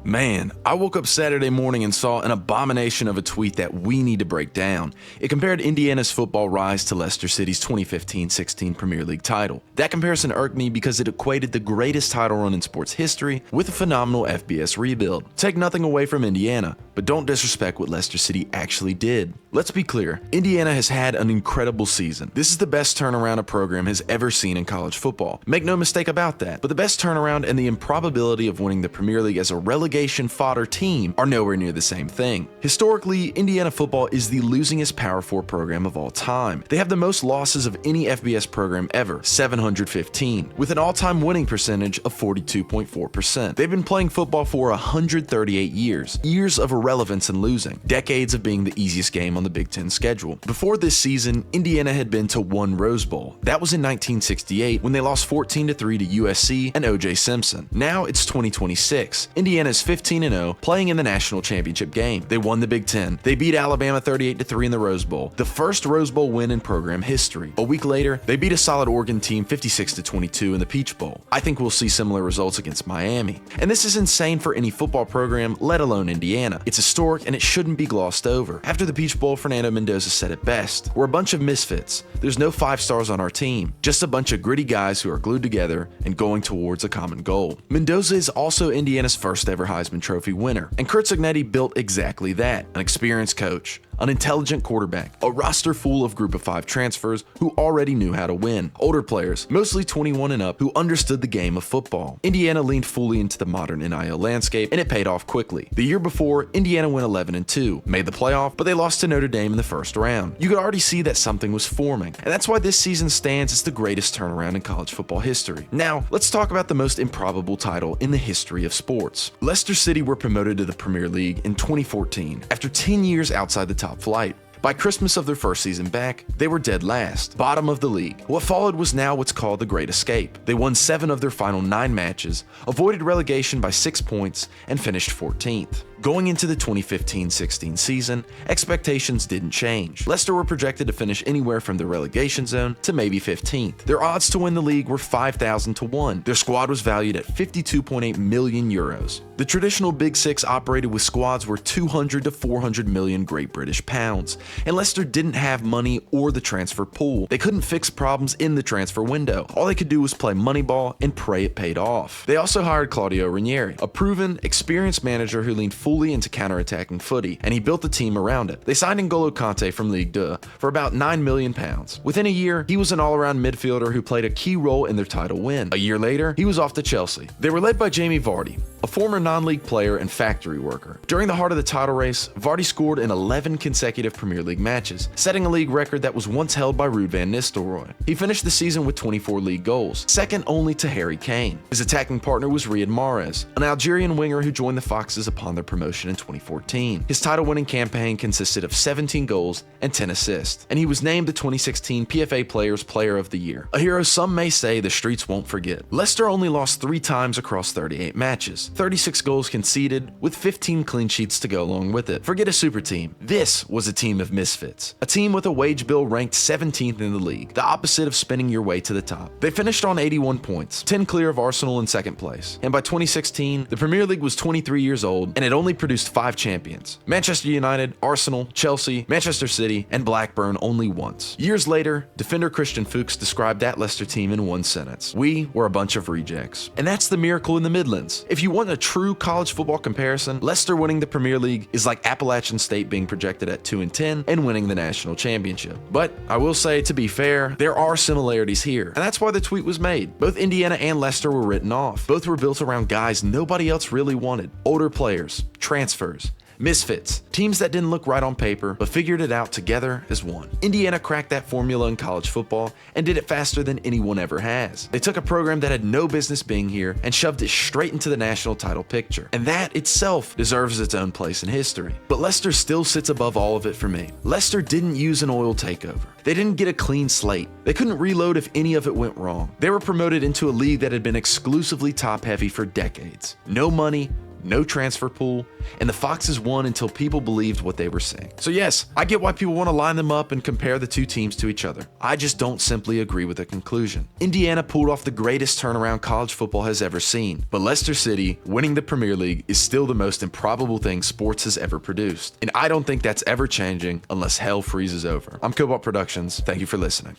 Man, I woke up Saturday morning and saw an abomination of a tweet that we need to break down. It compared Indiana's football rise to Leicester City's 2015-16 Premier League title. That comparison irked me because it equated the greatest title run in sports history with a phenomenal FBS rebuild. Take nothing away from Indiana, but don't disrespect what Leicester City actually did. Let's be clear, Indiana has had an incredible season. This is the best turnaround a program has ever seen in college football. Make no mistake about that, but the best turnaround and the improbability of winning the Premier League as a relegation fodder team are nowhere near the same thing. Historically, Indiana football is the losingest Power 4 program of all time. They have the most losses of any FBS program ever, 715, with an all-time winning percentage of 42.4%. They've been playing football for 138 years, years of irrelevance and losing, decades of being the easiest game on the Big Ten schedule. Before this season, Indiana had been to one Rose Bowl. That was in 1968 when they lost 14-3 to USC and O.J. Simpson. Now it's 2026. Indiana's 15-0, playing in the national championship game. They won the Big Ten. They beat Alabama 38-3 in the Rose Bowl, the first Rose Bowl win in program history. A week later, they beat a solid Oregon team 56-22 in the Peach Bowl. I think we'll see similar results against Miami. And this is insane for any football program, let alone Indiana. It's historic and it shouldn't be glossed over. After the Peach Bowl, Fernando Mendoza said it best: "We're a bunch of misfits. There's no 5 stars on our team, just a bunch of gritty guys who are glued together and going towards a common goal." Mendoza is also Indiana's first ever Heisman Trophy winner, and Curt Cignetti built exactly that: an experienced coach, an intelligent quarterback, a roster full of group of 5 transfers who already knew how to win, older players, mostly 21 and up, who understood the game of football. Indiana leaned fully into the modern NIL landscape, and it paid off quickly. The year before, Indiana went 11-2, made the playoff, but they lost to Notre Dame in the first round. You could already see that something was forming, and that's why this season stands as the greatest turnaround in college football history. Now, let's talk about the most improbable title in the history of sports. Leicester City were promoted to the Premier League in 2014, after 10 years outside the top flight. By Christmas of their first season back, they were dead last, bottom of the league. What followed was now what's called the Great Escape. They won 7 of their final 9 matches, avoided relegation by 6 points, and finished 14th. Going into the 2015-16 season, expectations didn't change. Leicester were projected to finish anywhere from the relegation zone to maybe 15th. Their odds to win the league were 5,000 to 1. Their squad was valued at 52.8 million euros. The traditional Big Six operated with squads worth 200 to 400 million Great British pounds, and Leicester didn't have money or the transfer pool. They couldn't fix problems in the transfer window. All they could do was play Moneyball and pray it paid off. They also hired Claudio Ranieri, a proven, experienced manager who leaned fully into counter-attacking footy, and he built the team around it. They signed N'Golo Kanté from Ligue 2 for about £9 million. Within a year, he was an all-around midfielder who played a key role in their title win. A year later, he was off to Chelsea. They were led by Jamie Vardy, a former non-league player and factory worker. During the heart of the title race, Vardy scored in 11 consecutive Premier League matches, setting a league record that was once held by Ruud van Nistelrooy. He finished the season with 24 league goals, second only to Harry Kane. His attacking partner was Riyad Mahrez, an Algerian winger who joined the Foxes upon their promotion in 2014. His title-winning campaign consisted of 17 goals and 10 assists, and he was named the 2016 PFA Players Player of the Year, a hero some may say the streets won't forget. Leicester only lost 3 times across 38 matches, 36 goals conceded, with 15 clean sheets to go along with it. Forget a super team. This was a team of misfits. A team with a wage bill ranked 17th in the league, the opposite of spinning your way to the top. They finished on 81 points, 10 clear of Arsenal in second place. And by 2016, the Premier League was 23 years old and it only produced 5 champions: Manchester United, Arsenal, Chelsea, Manchester City, and Blackburn only once. Years later, defender Christian Fuchs described that Leicester team in one sentence: "We were a bunch of rejects." And that's the miracle in the Midlands. If you want a true college football comparison, Leicester winning the Premier League is like Appalachian State being projected at 2-10 and winning the national championship. But I will say, to be fair, there are similarities here, and that's why the tweet was made. Both Indiana and Leicester were written off. Both were built around guys nobody else really wanted: older players, transfers, misfits, teams that didn't look right on paper, but figured it out together as one. Indiana cracked that formula in college football and did it faster than anyone ever has. They took a program that had no business being here and shoved it straight into the national title picture. And that itself deserves its own place in history. But Leicester still sits above all of it for me. Leicester didn't use an oil takeover. They didn't get a clean slate. They couldn't reload if any of it went wrong. They were promoted into a league that had been exclusively top-heavy for decades. No money, no transfer pool, and the Foxes won until people believed what they were saying. So yes, I get why people want to line them up and compare the two teams to each other. I just don't simply agree with the conclusion. Indiana pulled off the greatest turnaround college football has ever seen, but Leicester City winning the Premier League is still the most improbable thing sports has ever produced. And I don't think that's ever changing unless hell freezes over. I'm Cobalt Productions. Thank you for listening.